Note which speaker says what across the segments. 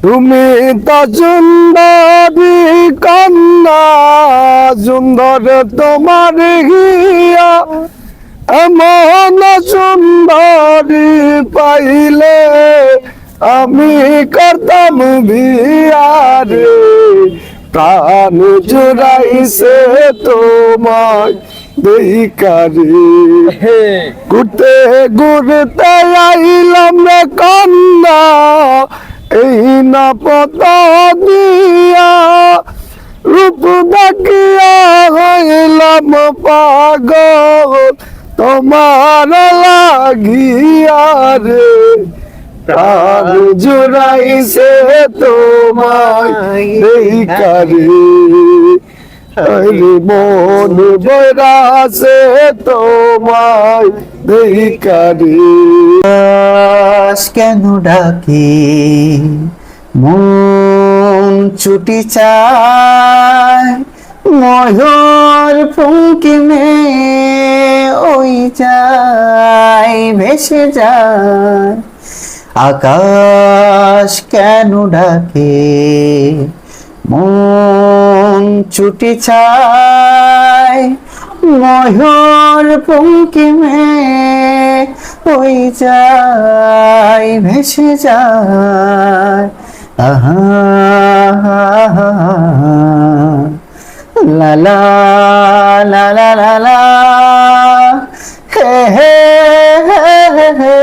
Speaker 1: তুমি তো সুন্দরী কন্যা, সুন্দর তোমার হিয়া, এমন সুন্দরী পাইলে আমি করতাম বিয়ারে। প্রাণ জুড়াইছে তোমায় দেইকারে, ঘুরতে ঘুরতে আইলাম রে কন্যা, এই না পতা দিয়া, রূপ দেখিয়া হইলাম পাগল তোমার লাগিয়া রে। প্রাণ জুড়াইছে তোমায় দেইকারে, মন বৈরাছে তোমায় দেইকারে।
Speaker 2: কেন ডাকে মন ছুটি চায়, ময়ূর ফুঙ্কিমে ওই যায় ভেসে যায়। আকাশ কেন ডাকে মন ছুটি চায়, ময়ূর ফুঙ্কিমে ওই যায় ভেসে যায়। আহা লা লা লা লা লা লা, হে হে হে হে,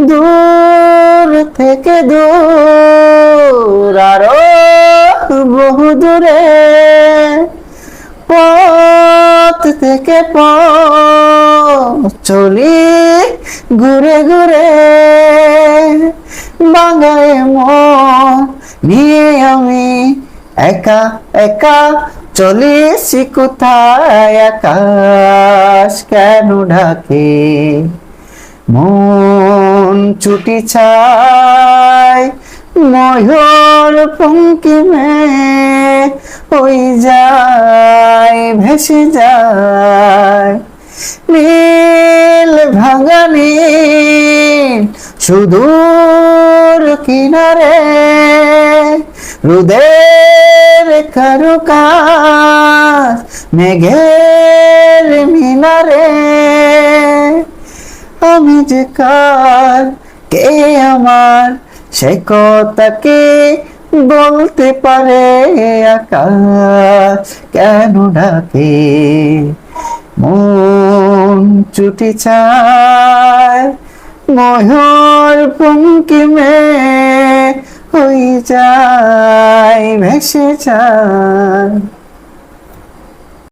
Speaker 2: দূর থেকে দূর আরো বহু দূরে, পথ থেকে পথ চলি ঘুরে ঘুরে, বাঙায় মন নিয়ে আমি একা একা চলেছি কোথায়। আকাশ কেন ডাকে মন ছুটি চায়, ময়ূর ফুঙ্কিমে ওই যায় ভেসে যায়। নীল ভাঙা নীল সুদূর কিনারে, রোদের কারুকাজ মেঘের মিনারে, আমি যে কার কে আমার সে কথা কে বলতে পারে। আকাশ কেন ডাকে মন ছুটি চায়, ময়ূর ফুঙ্কিমে ওই যায় ভেসে যায়।